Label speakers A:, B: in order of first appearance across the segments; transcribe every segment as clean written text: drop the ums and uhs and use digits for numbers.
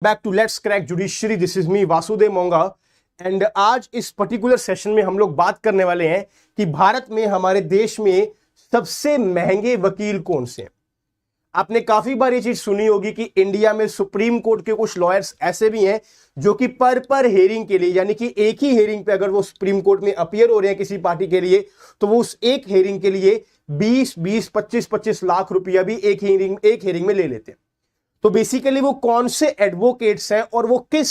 A: Back to let's crack judiciary. This is me Vasudev Monga and आज इस particular session में हम लोग बात करने वाले हैं कि भारत में हमारे देश में सबसे महंगे वकील कौन से हैं। आपने काफी बार ये चीज सुनी होगी कि इंडिया में सुप्रीम कोर्ट के कुछ लॉयर्स ऐसे भी हैं जो कि पर हेयरिंग के लिए, यानी कि एक ही हेयरिंग पे अगर वो सुप्रीम कोर्ट में अपीयर हो रहे हैं किसी पार्टी के लिए, तो वो उस एक हेयरिंग के लिए 20-20, 25-25 लाख रुपया भी एक हेयरिंग में ले लेते हैं। तो बेसिकली वो कौन से एडवोकेट्स हैं और वो किस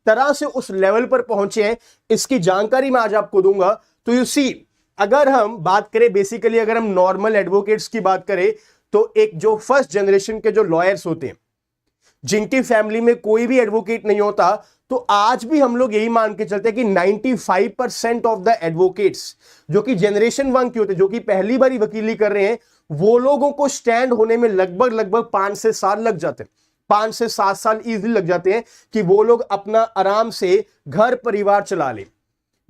A: तरह से उस लेवल पर पहुंचे हैं, इसकी जानकारी मैं आज आपको दूंगा। तो यू सी, अगर हम बात करें बेसिकली, अगर हम नॉर्मल एडवोकेट्स की बात करें तो एक जो फर्स्ट जनरेशन के जो लॉयर्स होते हैं जिनकी फैमिली में कोई भी एडवोकेट नहीं होता, तो आज भी हम लोग यही मान के चलते हैं कि 95% ऑफ द एडवोकेट्स जो कि जनरेशन 1 के होते हैं, जो कि पहली बारी वकीली कर रहे हैं, वो लोगों को स्टैंड होने में लगभग 5 से 7 लग जाते हैं। 5 से 7 साल इजीली लग जाते हैं कि वो लोग अपना आराम से घर परिवार चला लें।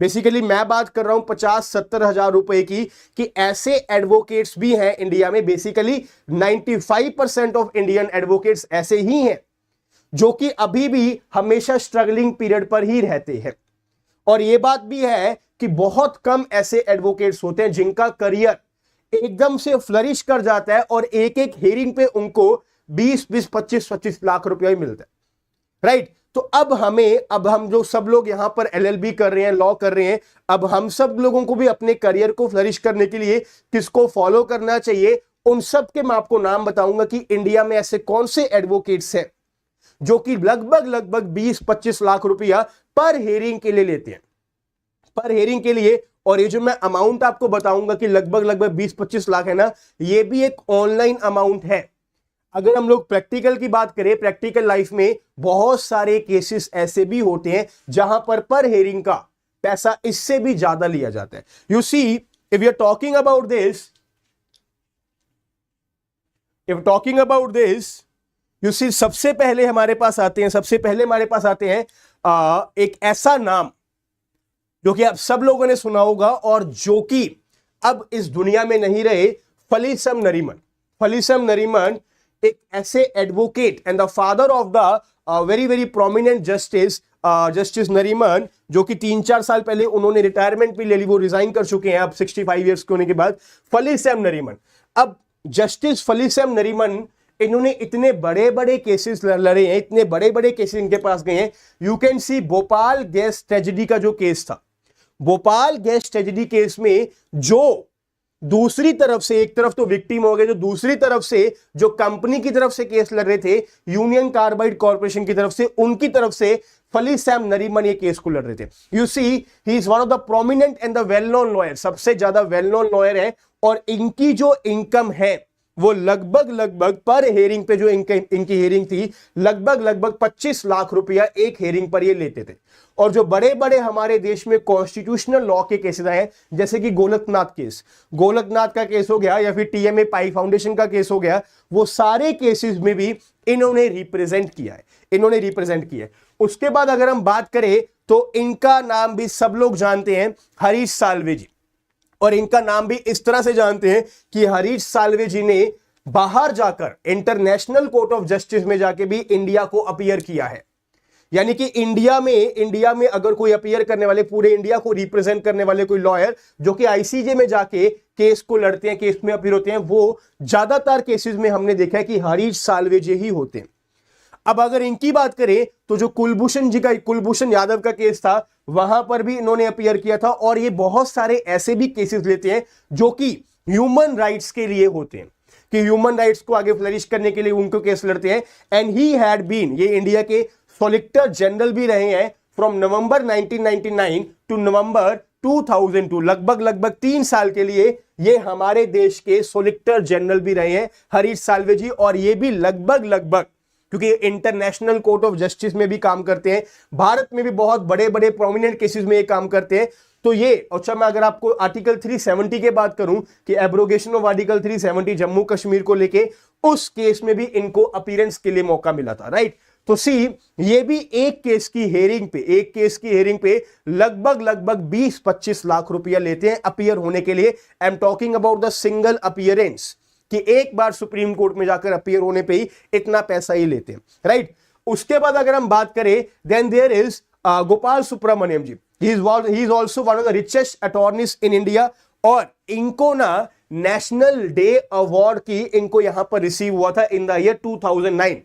A: बेसिकली मैं बात कर रहा हूं 50-70 हजार रुपए की, कि ऐसे एडवोकेट्स भी हैं इंडिया में। बेसिकली 95% ऑफ इंडियन एडवोकेट्स ऐसे ही हैं जो कि अभी भी हमेशा स्ट्रगलिंग पीरियड पर ही रहते हैं। और यह बात भी है कि बहुत कम ऐसे एडवोकेट्स होते हैं जिनका करियर एकदम से फ्लरिश कर जाता है और एक एक हेयरिंग पे उनको 20-20, 25-25 लाख रुपया ही मिलता है, राइट। तो अब हम जो सब लोग यहां पर LLB कर रहे हैं, लॉ कर रहे हैं, अब हम सब लोगों को भी अपने करियर को फ्लरिश करने के लिए किसको फॉलो करना चाहिए, उन सब के मैं आपको नाम बताऊंगा कि इंडिया में ऐसे कौन से एडवोकेट्स हैं जो कि लगभग 20-25 लाख रुपया पर हेयरिंग के लिए लेते हैं, पर हेयरिंग के लिए। और ये जो मैं अमाउंट आपको बताऊंगा कि लगभग 20-25 लाख है ना, ये भी एक ऑनलाइन अमाउंट है। अगर हम लोग प्रैक्टिकल की बात करें, प्रैक्टिकल लाइफ में बहुत सारे केसेस ऐसे भी होते हैं जहां पर हेयरिंग का पैसा इससे भी ज्यादा लिया जाता है। You see, if you are talking about this, you see, सबसे पहले हमारे पास आते हैं एक ऐसा नाम जो कि आप सब लोगों ने सुना होगा और जो कि अब इस दुनिया में नहीं रहे, फलीसम नरीमन एक ऐसे advocate and the father of the very prominent justice Nariman, जो कि 3-4 साल पहले उन्होंने रिटायरमेंट भी ले ली, वो रिजाइन कर चुके हैं अब 65 ईयर्स के होने के बाद। फलीसम नरीमन, अब जस्टिस फलीसम नरीमन, इन्होंने इतने बड़े केसेस लड़े हैं, इतने बड़े केसेस इनके पास गए हैं। You can see Bhopal gas tragedy का जो केस था, भोपाल गैस ट्रेजेडी केस में जो दूसरी तरफ से, एक तरफ तो विक्टिम हो गए, जो दूसरी तरफ से जो कंपनी की तरफ से केस लड़ रहे थे, यूनियन कार्बाइड कॉर्पोरेशन की तरफ से, उनकी तरफ से फलीसम नरीमन ये केस को लड़ रहे थे। You see, he is one of the prominent and the well known lawyer, सबसे ज्यादा वेल नोन लॉयर है। और इनकी जो इनकम है वो लगभग पर हेयरिंग पे जो इनकी हेयरिंग थी, लगभग 25 लाख रुपया एक हेयरिंग पर ये लेते थे। और जो बड़े हमारे देश में कॉन्स्टिट्यूशनल लॉ के केसेस आए, जैसे कि गोलकनाथ का केस हो गया, या फिर TMA पाई फाउंडेशन का केस हो गया, वो सारे केसेस में भी इन्होंने रिप्रेजेंट किया है। उसके बाद अगर हम बात करें तो इनका नाम भी सब लोग जानते हैं, हरीश साल्वे जी। और इनका नाम भी इस तरह से जानते हैं कि हरीश साल्वे जी ने बाहर जाकर इंटरनेशनल कोर्ट ऑफ जस्टिस में जाके भी इंडिया को अपीयर किया है। यानी कि इंडिया में अगर कोई अपीयर करने वाले, पूरे इंडिया को रिप्रेजेंट करने वाले कोई लॉयर जो कि ICJ में जाके केस को लड़ते हैं, केस में अपीयर होते हैं, वो ज्यादातर केसेस में हमने देखा है कि हरीश साल्वे जी ही होते हैं। अब अगर इनकी बात करें तो जो कुलभूषण यादव का केस था, वहां पर भी इन्होंने अपीयर किया था। और ये बहुत सारे ऐसे भी केसेस लेते हैं जो कि ह्यूमन राइट्स के लिए होते हैं, कि ह्यूमन राइट्स को आगे फ्लरिश करने के लिए उनको केस लड़ते हैं। एंड ही हैड बीन, ये इंडिया के सॉलिसिटर जनरल भी रहे हैं फ्रॉम नवंबर 1999 टू नवंबर 2002, लगभग 3 साल के लिए ये हमारे देश के सॉलिसिटर जनरल भी रहे हैं हरीश साल्वे जी। और ये भी लगभग, क्योंकि इंटरनेशनल कोर्ट ऑफ जस्टिस में भी काम करते हैं, भारत में भी बहुत बड़े प्रोमिनेंट केसेस में ये काम करते हैं। तो ये, अच्छा, मैं अगर आपको आर्टिकल 370 की बात करूं कि abrogation of article 370 Jammu Kashmir को लेके, उस केस में भी इनको अपीयरेंस के लिए मौका मिला था, राइट। तो सी, ये भी एक केस की हेयरिंग पे लगभग 20-25 लाख रुपया लेते हैं अपीयर होने के लिए। I am talking about the single appearance, कि एक बार सुप्रीम कोर्ट में जाकर अपीयर होने पे ही इतना पैसा ही लेते हैं, राइट। उसके बाद अगर हम बात करें, then there is Gopal Subramanium ji, he is also one of the richest attorneys in India, और इनको ना नेशनल डे अवार्ड की इनको यहां पर रिसीव हुआ था in the year 2009।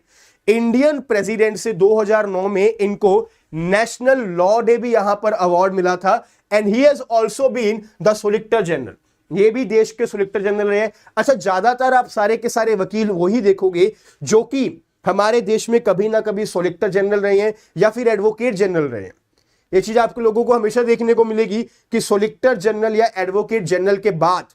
A: Indian president से 2009 में इनको नेशनल लॉ डे भी यहां पर अवार्ड मिला था, and he has also been the solicitor general, ये भी देश के सोलिसिटर जनरल रहे। अच्छा, ज्यादातर आप सारे के सारे वकील वही देखोगे जो कि हमारे देश में कभी ना कभी सोलिसिटर जनरल रहे हैं या फिर एडवोकेट जनरल रहे हैं। ये चीज आपको लोगों को हमेशा देखने को मिलेगी कि सोलिसिटर जनरल या एडवोकेट जनरल के बाद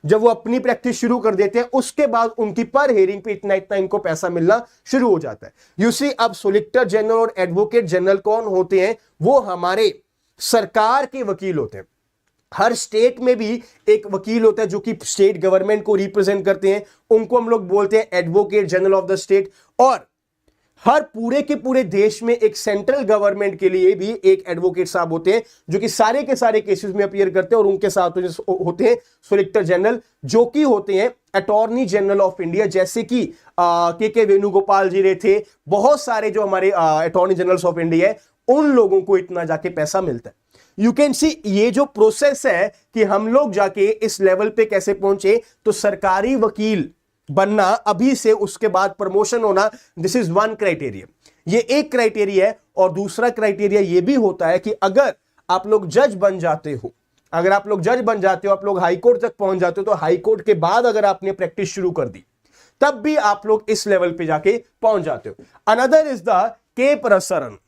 A: जब वो अपनी प्रैक्टिस शुरू कर देते हैं, उसके बाद उनकी पर हेयरिंग पे इतना इतना इनको पैसा मिलना शुरू हो जाता है। यू सी, अब सोलिसिटर जनरल और एडवोकेट जनरल कौन होते हैं? वो हमारे सरकार के वकील होते हैं। हर स्टेट में भी एक वकील होता है जो कि स्टेट गवर्नमेंट को रिप्रेजेंट करते हैं, उनको हम लोग बोलते हैं advocate general of the state. और हर पूरे के पूरे देश में एक सेंट्रल गवर्नमेंट के लिए भी एक एडवोकेट साहब होते हैं जो कि सारे के सारे केसेस में अपीयर करते हैं, और उनके साथ होते हैं सोलिसिटर जनरल जो कि होते हैं अटॉर्नी जनरल ऑफ इंडिया, जैसे कि के वेणुगोपाल जी रहे थे। बहुत सारे जो हमारे अटॉर्नी जनरल्स ऑफ इंडिया है, उन लोगों को इतना जाके पैसा मिलता है। यू कैन सी, ये जो प्रोसेस है कि हम लोग जाके इस लेवल पे कैसे पहुंचे, तो सरकारी वकील बनना अभी से, उसके बाद प्रमोशन होना, दिस इज वन क्राइटेरिया, ये एक क्राइटेरिया है। और दूसरा क्राइटेरिया ये भी होता है कि अगर आप लोग जज बन जाते हो, अगर आप लोग जज बन जाते हो, आप लोग हाई कोर्ट तक पहुंच जाते हो, तो हाई कोर्ट के बाद अगर आपने प्रैक्टिस शुरू कर दी, तब भी आप लोग इस लेवल पे जाके पहुंच जाते हो। अनदर इज द के प्रसरन।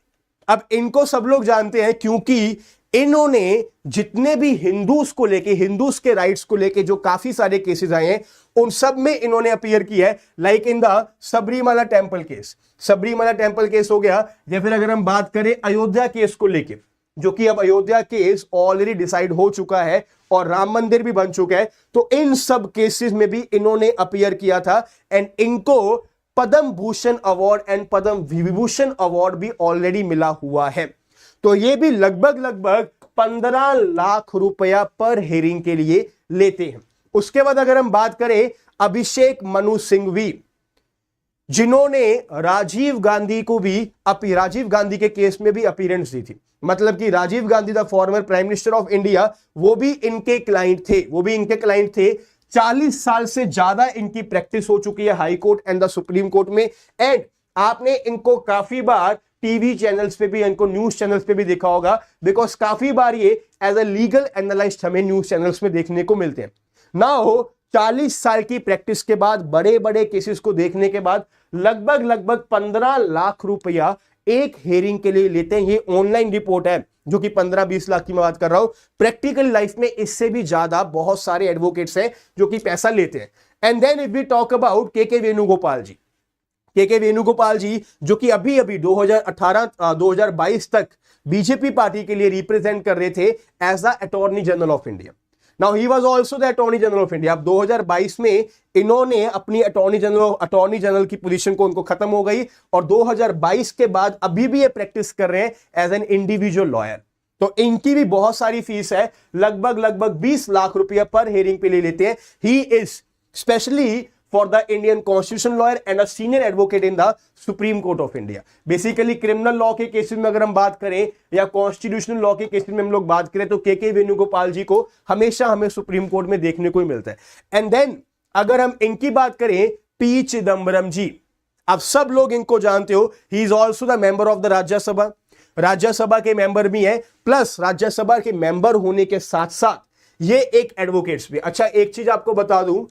A: अब इनको सब लोग जानते हैं क्योंकि इन्होंने जितने भी हिंदूज को लेके, हिंदूज के राइट्स को लेके जो काफी सारे केसेस आए हैं, उन सब में इन्होंने अपीयर किया है। Like in the Sabarimala temple case, Sabarimala temple case हो गया, या फिर अगर हम बात करें अयोध्या केस को लेके, जो कि अब अयोध्या केस ऑलरेडी डिसाइड हो चुका है और राम मंदिर भी बन चुका है, तो इन सब केसेस में भी इन्होंने अपीयर किया था, एंड इनको Padma Bhushan award and Padma Vibhushan award भी ऑलरेडी मिला हुआ है। तो ये भी लगभग 15 लाख रुपया पर हेयरिंग के लिए लेते हैं। उसके बाद अगर हम बात करें अभिषेक मनु सिंघवी, जिन्होंने राजीव गांधी को भी राजीव गांधी के केस में भी अपीयरेंस दी थी, मतलब कि Rajiv Gandhi the former prime minister of India, वो भी इनके क्लाइंट थे। 40 साल से ज्यादा इनकी प्रैक्टिस हो चुकी है high court and the supreme court में, एंड आपने इनको काफी बार टीवी चैनल्स पे भी, इनको न्यूज चैनल्स पे भी देखा होगा, बिकॉज काफी बार ये एज अ लीगल एनालिस्ट हमें न्यूज चैनल्स में देखने को मिलते हैं। ना हो 40 साल की प्रैक्टिस के बाद, बड़े बड़े केसेस को देखने के बाद लगभग 15 लाख रुपया एक हेयरिंग के लिए लेते हैं। ये ऑनलाइन रिपोर्ट है जो कि 15-20 लाख की मैं बात कर रहा हूं। प्रैक्टिकल लाइफ में इससे भी ज्यादा बहुत सारे एडवोकेट्स हैं जो कि पैसा लेते हैं। And then if we talk about K Venugopal जी, के वेणुगोपाल जी जो कि अभी 2022 तक बीजेपी पार्टी के लिए रिप्रेजेंट कर रहे थे as the attorney general of India. Now he was also the attorney general of India. अब 2022 में इन्होंने अपनी अटॉर्नी जनरल की पोजीशन को, उनको खत्म हो गई, और 2022 के बाद अभी भी ये प्रैक्टिस कर रहे हैं एज एन इंडिविजुअल लॉयर। तो इनकी भी बहुत सारी फीस है, लगभग 20 लाख रुपया पर हेयरिंग पे ले लेते हैं। He is specially for the Indian constitution lawyer and a senior advocate in the Supreme Court of India. Basically criminal law के केसेस में अगर हम बात करें या कॉन्स्टिट्यूशनल लॉ के केसेस में हम लोग बात करें, तो के वेणुगोपाल जी को हमेशा हमें सुप्रीम कोर्ट में देखने को ही मिलता है। एंड देन अगर हम इनकी बात करें, पी चिदम्बरम जी, आप सब लोग इनको जानते हो, ही is also the member of the Rajya Sabha, Rajya Sabha के मेंबर भी है, प्लस राज्यसभा के मेंबर होने के साथ साथ ये एक एडवोकेट्स भी। अच्छा, एक चीज आपको बता दूं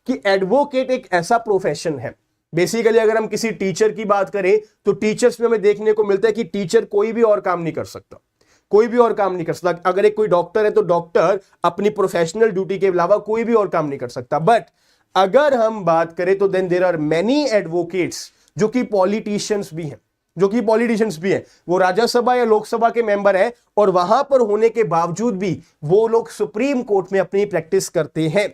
A: कि एडवोकेट एक ऐसा प्रोफेशन है, बेसिकली अगर हम किसी टीचर की बात करें तो टीचर्स में हमें देखने को मिलता है कि टीचर कोई भी और काम नहीं कर सकता, कोई भी और काम नहीं कर सकता। अगर एक कोई डॉक्टर है तो डॉक्टर अपनी प्रोफेशनल ड्यूटी के अलावा कोई भी और काम नहीं कर सकता। बट अगर हम बात करें तो then there are many advocates जो कि पॉलिटिशियंस भी हैं, वो राज्यसभा या लोकसभा के मेंबर है, और वहां पर होने के बावजूद भी वो लोग सुप्रीम कोर्ट में अपनी प्रैक्टिस करते हैं।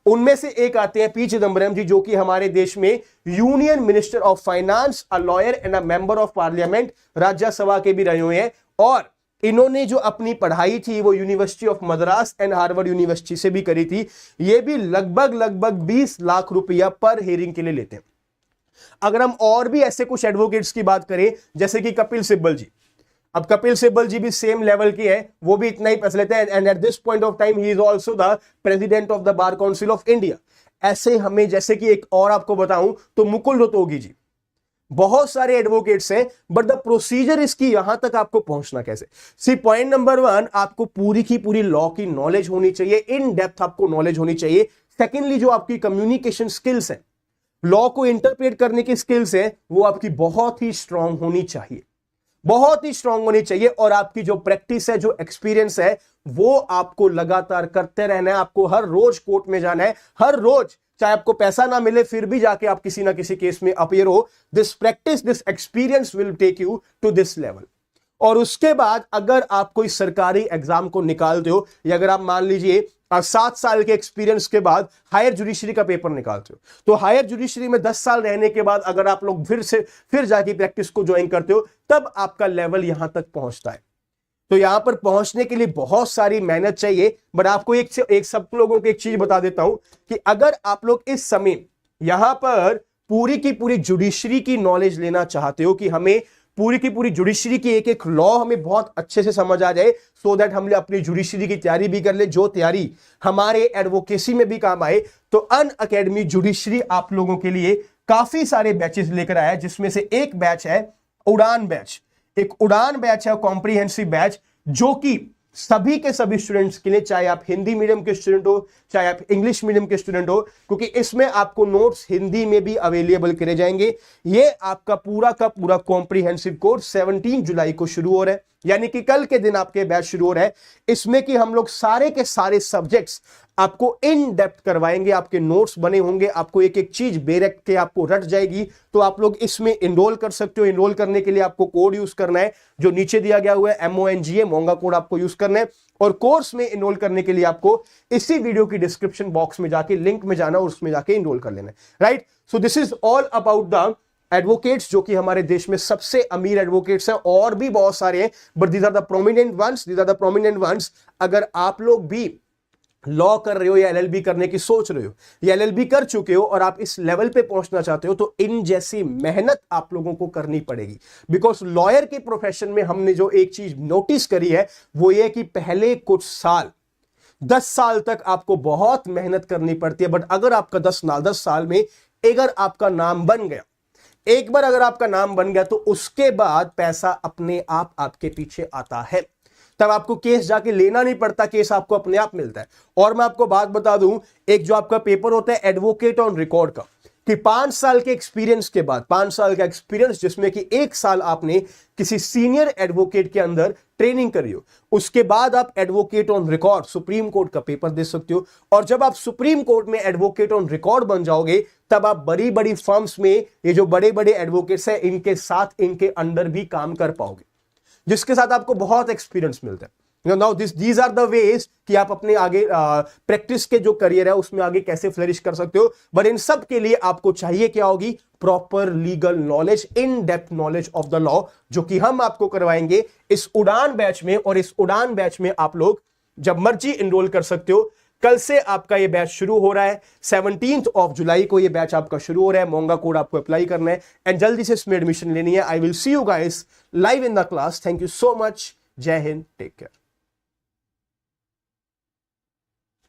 A: उनमें से एक आते हैं पी चिदम्बरम जी, जो कि हमारे देश में union minister of finance, a lawyer and a member of parliament, Rajya Sabha के भी रहे हुए हैं। और इन्होंने जो अपनी पढ़ाई थी वो university of Madras and Harvard university से भी करी थी। ये भी लगभग 20 लाख रुपया पर हेयरिंग के लिए लेते हैं। अगर हम और भी ऐसे कुछ एडवोकेट्स की बात करें जैसे कि कपिल सिब्बल जी, अब कपिल सिब्बल जी भी सेम लेवल के हैं, वो भी इतना ही पैसा लेते हैं, and at this point of time he is also the president of the bar council of India. ऐसे हमें, जैसे कि एक और आपको बताऊं तो मुकुल रोहतगी जी, बहुत सारे एडवोकेट्स हैं, बट द प्रोसीजर इसकी यहां तक आपको पहुंचना कैसे। सी पॉइंट नंबर 1, आपको पूरी की पूरी लॉ की नॉलेज होनी चाहिए, इन डेप्थ आपको नॉलेज होनी चाहिए। सेकेंडली, जो आपकी कम्युनिकेशन स्किल्स है, लॉ को इंटरप्रेट करने की स्किल्स है, वो आपकी बहुत ही स्ट्रांग होनी चाहिए, बहुत ही स्ट्रांग होनी चाहिए। और आपकी जो प्रैक्टिस है, जो एक्सपीरियंस है, वो आपको लगातार करते रहना है। आपको हर रोज कोर्ट में जाना है, हर रोज, चाहे आपको पैसा ना मिले फिर भी जाके आप किसी ना किसी केस में अपीयर हो। This practice, this experience will take you to this level. और उसके बाद अगर आप कोई सरकारी एग्जाम को निकालते हो, या अगर आप मान लीजिए 7 साल के एक्सपीरियंस के बाद हायर जुडिशरी का पेपर निकालते हो, तो हायर जुडिशरी में 10 साल रहने के बाद अगर आप लोग फिर जाके प्रैक्टिस को ज्वाइन करते हो, तब आपका लेवल यहां तक पहुंचता है। तो यहां पर पहुंचने के लिए बहुत सारी मेहनत चाहिए। बट आपको एक सब लोगों को एक चीज बता देता हूं कि अगर आप लोग इस समय यहां पर पूरी की पूरी जुडिशरी की नॉलेज लेना चाहते हो, कि हमें पूरी की पूरी जुडिशरी की एक एक लॉ हमें बहुत अच्छे से समझ आ जाए, सो दैट हम अपनी जुडिशरी की तैयारी भी कर ले, जो तैयारी हमारे एडवोकेसी में भी काम आए, तो अनअकैडमी जुडिशरी आप लोगों के लिए काफी सारे बैचेस लेकर आया है, जिसमें से एक बैच है उड़ान बैच। एक उड़ान बैच है, कॉम्प्रिहेंसिव बैच, जो कि सभी के सभी स्टूडेंट्स के लिए, चाहे आप हिंदी मीडियम के स्टूडेंट हो, चाहे आप इंग्लिश मीडियम के स्टूडेंट हो, क्योंकि इसमें आपको नोट्स हिंदी में भी अवेलेबल करे जाएंगे। ये आपका पूरा का पूरा कॉम्प्रिहेंसिव कोर्स 17 जुलाई को शुरू हो रहा है, यानी कि कल के दिन आपके बैच शुरू हो रहा है। इसमें कि हम लोग सारे के सारे सब्जेक्ट्स आपको इन डेप्थ करवाएंगे, आपके नोट्स बने होंगे, आपको एक एक चीज बेरख के आपको रट जाएगी। तो आप लोग इसमें इनरोल कर सकते हो। इनरोल करने के लिए आपको कोड यूज करना है, जो नीचे दिया गया हुआ है, MONGA, मोंगा कोड आपको यूज करना है। और कोर्स में इनरोल करने के लिए आपको इसी वीडियो की डिस्क्रिप्शन बॉक्स में जाके लिंक में जाना और उसमें जाके इनरोल कर लेना है, right. So this is all about the advocates, जो कि हमारे देश में सबसे अमीर एडवोकेट्स हैं, और भी बहुत सारे हैं, but these are the prominent ones, these are the prominent ones. अगर आप लोग भी लॉ कर रहे हो या LLB करने की सोच रहे हो, या LLB कर चुके हो और आप इस लेवल पे पहुंचना चाहते हो, तो इन जैसी मेहनत आप लोगों को करनी पड़ेगी। बिकॉज लॉयर के प्रोफेशन में हमने जो एक चीज नोटिस करी है, वो ये कि पहले कुछ साल, 10 साल तक आपको बहुत मेहनत करनी पड़ती है। बट अगर आपका 10 साल में अगर आपका नाम बन गया, एक बार अगर आपका नाम बन गया, तो उसके बाद पैसा अपने आप आपके पीछे आता है। तब आपको केस जाके लेना नहीं पड़ता, केस आपको अपने आप मिलता है। और मैं आपको बात बता दूं, एक जो आपका पेपर होता है एडवोकेट ऑन रिकॉर्ड का, कि 5 साल के एक्सपीरियंस के बाद, 5 साल का एक्सपीरियंस जिसमें कि 1 साल आपने किसी सीनियर एडवोकेट के अंदर ट्रेनिंग करी हो, उसके बाद आप advocate on record supreme court का पेपर दे सकते हो। और जब आप सुप्रीम कोर्ट में एडवोकेट ऑन रिकॉर्ड बन जाओगे, तब आप बड़ी बड़ी फर्म्स में, ये जो बड़े बड़े एडवोकेट्स हैं, इनके साथ, इनके अंडर भी काम कर पाओगे, जिसके साथ आपको बहुत एक्सपीरियंस मिलता है। Now these are the ways कि आप अपने आगे प्रैक्टिस के जो करियर है उसमें आगे कैसे फ्लरिश कर सकते हो। बट इन सब के लिए आपको चाहिए क्या होगी? Proper legal knowledge, in depth knowledge of the law, जो कि हम आपको करवाएंगे इस उड़ान बैच में। और इस उड़ान बैच में आप लोग जब मर्जी इनरोल कर सकते हो। कल से आपका ये बैच शुरू हो रहा है, 17 जुलाई को ये बैच आपका शुरू हो रहा है। मोंगा कोड आपको अप्लाई करना है एंड जल्दी से इसमें एडमिशन लेनी है। I will see you guys live in the class. Thank you so much. जय हिंद, टेक केयर।